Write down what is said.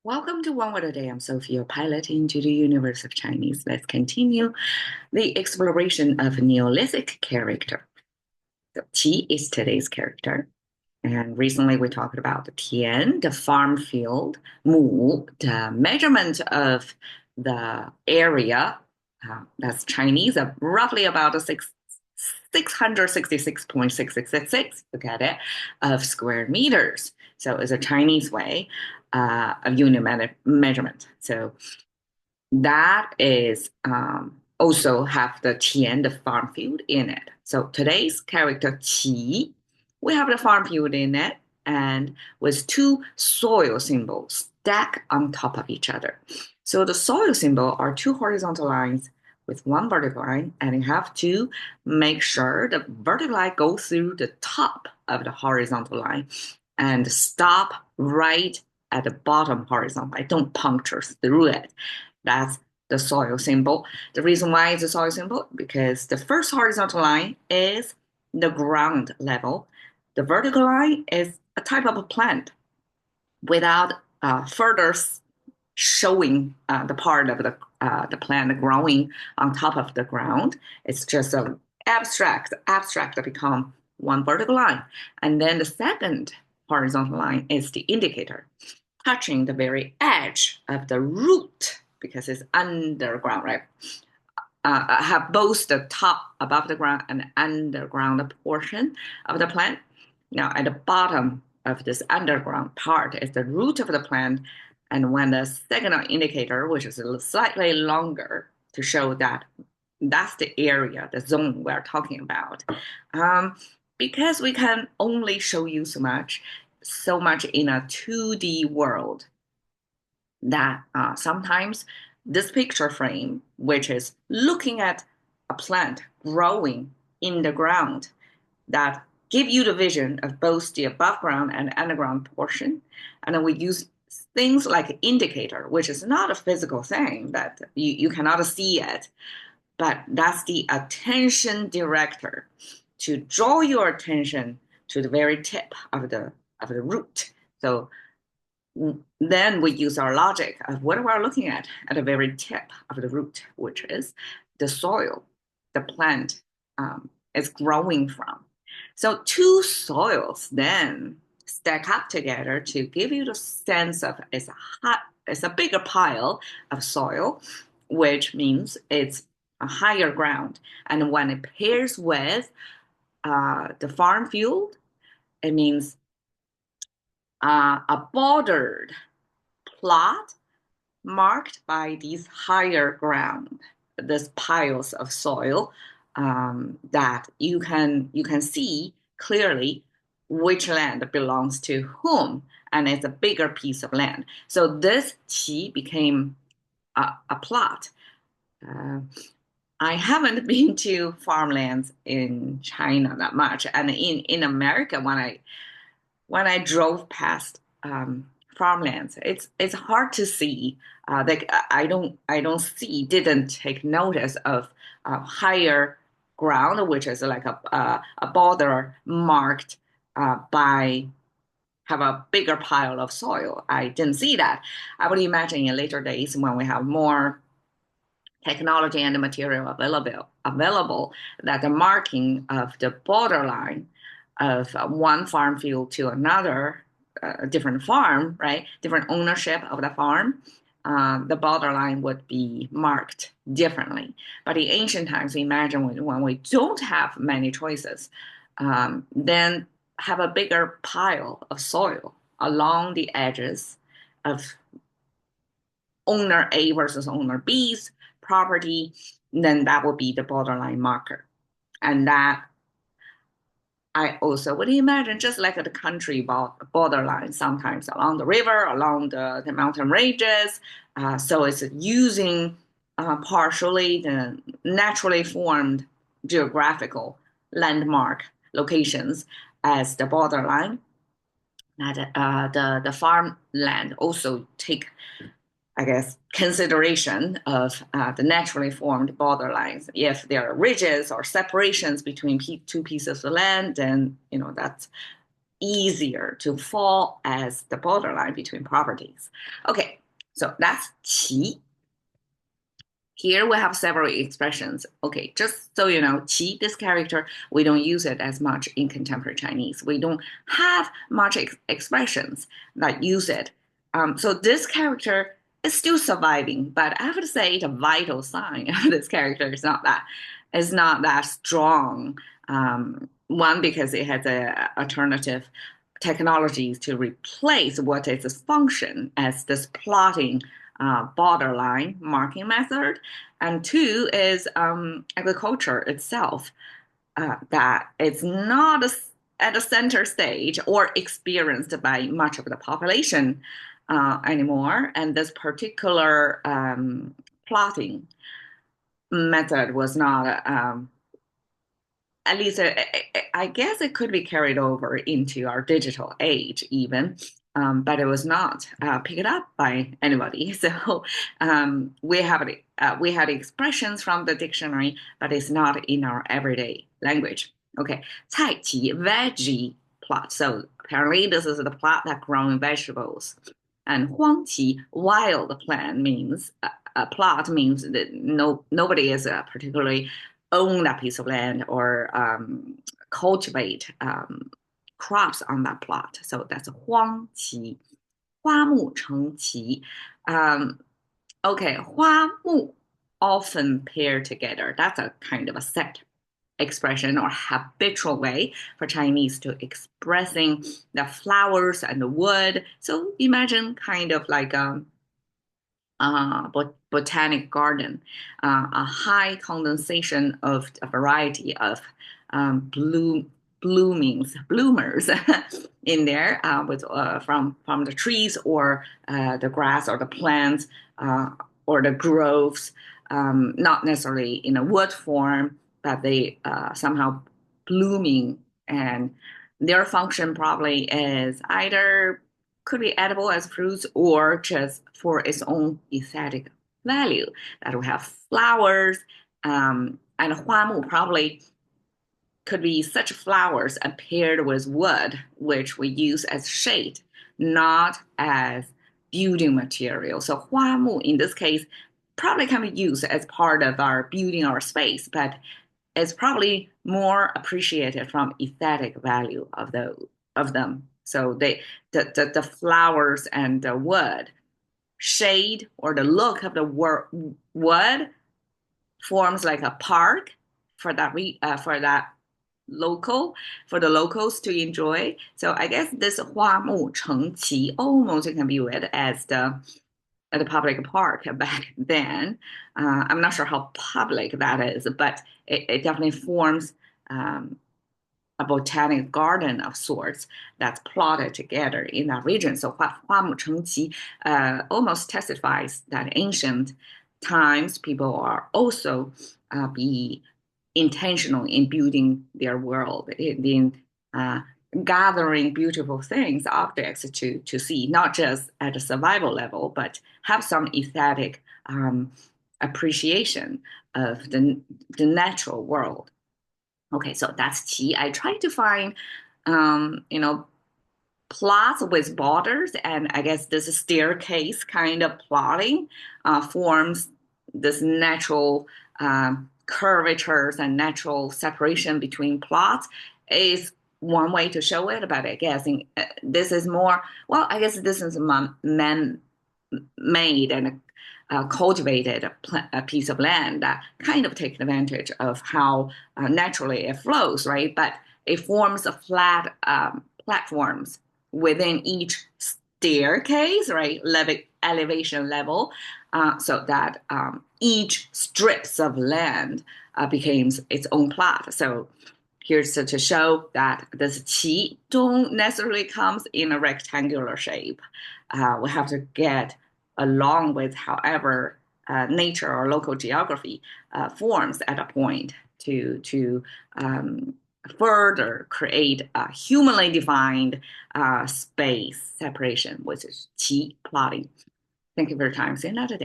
Welcome to One Word a Day. I'm Sophie, your pilot into the universe of Chinese. Let's continue the exploration of Neolithic character. So Qi is today's character. And recently we talked about the Tian, the farm field, Mu, the measurement of the area. That's Chinese, roughly about 666.6666, look at it, of square meters. So it's a Chinese way of unit measurement. So that is also have the Tian, the farm field in it. So today's character Qi, we have the farm field in it and with two soil symbols stacked on top of each other. So the soil symbol are two horizontal lines with one vertical line, and you have to make sure the vertical line goes through the top of the horizontal line and stop right at the bottom horizontal line. Don't puncture through it. That's the soil symbol. The reason why it's a soil symbol, because the first horizontal line is the ground level. The vertical line is a type of a plant without further showing the part of the plant growing on top of the ground. It's just an abstract that become one vertical line. And then the second horizontal line is the indicator, touching the very edge of the root because it's underground, right? Have both the top above the ground and underground portion of the plant. Now, at the bottom of this underground part is the root of the plant. And when the second indicator, which is slightly longer to show that that's the area, the zone we're talking about. Because we can only show you so much in a 2D world that sometimes this picture frame, which is looking at a plant growing in the ground, that give you the vision of both the above ground and underground portion. And then we use things like indicator, which is not a physical thing that you cannot see it, but that's the attention director to draw your attention to the very tip of the root. So then we use our logic of what we're looking at the very tip of the root, which is the soil the plant is growing from. So two soils then stack up together to give you the sense of it's a bigger pile of soil, which means it's a higher ground. And when it pairs with the farm field, it means a bordered plot marked by these higher ground, these piles of soil that you can see clearly which land belongs to whom, and it's a bigger piece of land. So this qi became a plot. I haven't been to farmlands in China that much, and in America when I drove past farmlands, it's hard to see. Like didn't take notice of higher ground, which is like a border marked by have a bigger pile of soil. I didn't see that. I would imagine in later days when we have more technology and the material available that the marking of the borderline of one farm field to another different farm, right? Different ownership of the farm, the borderline would be marked differently. But in ancient times, imagine when we don't have many choices, then have a bigger pile of soil along the edges of owner A versus owner B's property, then that would be the borderline marker. And that I also would imagine just like the country borderline, sometimes along the river, along the mountain ranges. So it's using partially the naturally formed geographical landmark locations as the borderline. That the farmland also take, I guess, consideration of the naturally formed borderlines. If there are ridges or separations between two pieces of land, then that's easier to fall as the borderline between properties. Okay, so that's qi. Here we have several expressions. Okay, just so you know, qi, this character, we don't use it as much in contemporary Chinese. We don't have much expressions that use it. So this character is still surviving, but I have to say the vital sign of this character is not that strong. One, because it has alternative technologies to replace what is its function as this plotting borderline marking method. And two is agriculture itself, that it's not at the center stage or experienced by much of the population anymore. And this particular plotting method was not at least I guess it could be carried over into our digital age even, but it was not picked up by anybody. So we had expressions from the dictionary, but it's not in our everyday language. Okay, 菜畦 veggie plot. So apparently this is the plot that growing vegetables. And 荒畦 wild plant means a plot means that nobody is particularly own that piece of land or cultivate crops on that plot. So that's 荒畦，花木成畦. Okay, 花木 often pair together. That's a kind of a set expression or habitual way for Chinese to expressing the flowers and the wood. So imagine kind of like botanic garden, a high condensation of a variety of bloomers in there with from the trees or the grass or the plants or the groves, not necessarily in a wood form, but they somehow blooming, and their function probably is either could be edible as fruits or just for its own aesthetic value. That we have flowers, and huamu probably could be such flowers and paired with wood, which we use as shade, not as building material. So huamu in this case probably can be used as part of our building our space, but it's probably more appreciated from aesthetic value of them. So the flowers and the wood shade or the look of the wood forms like a park for that local for the locals to enjoy. So I guess this 花木成畦 almost can be read as the public park back then. I'm not sure how public that is, but it definitely forms a botanic garden of sorts that's plotted together in that region. So 花木成畦 almost testifies that ancient times people are also be intentional in building their world, in gathering beautiful things, objects to see, not just at a survival level, but have some aesthetic appreciation of the natural world. Okay, so that's qi. I tried to find, plots with borders, and I guess this staircase kind of plotting forms this natural curvatures and natural separation between plots is one way to show it, but I guess this is more, well, I guess this is man made and cultivated a piece of land that kind of take advantage of how naturally it flows, right? But it forms a flat platforms within each staircase, right? Elevation level, so that each strips of land becomes its own plot. So here's to show that this qi don't necessarily comes in a rectangular shape. We have to get along with however nature or local geography forms at a point to further create a humanly defined space separation, which is qi plotting. Thank you for your time. See you another day.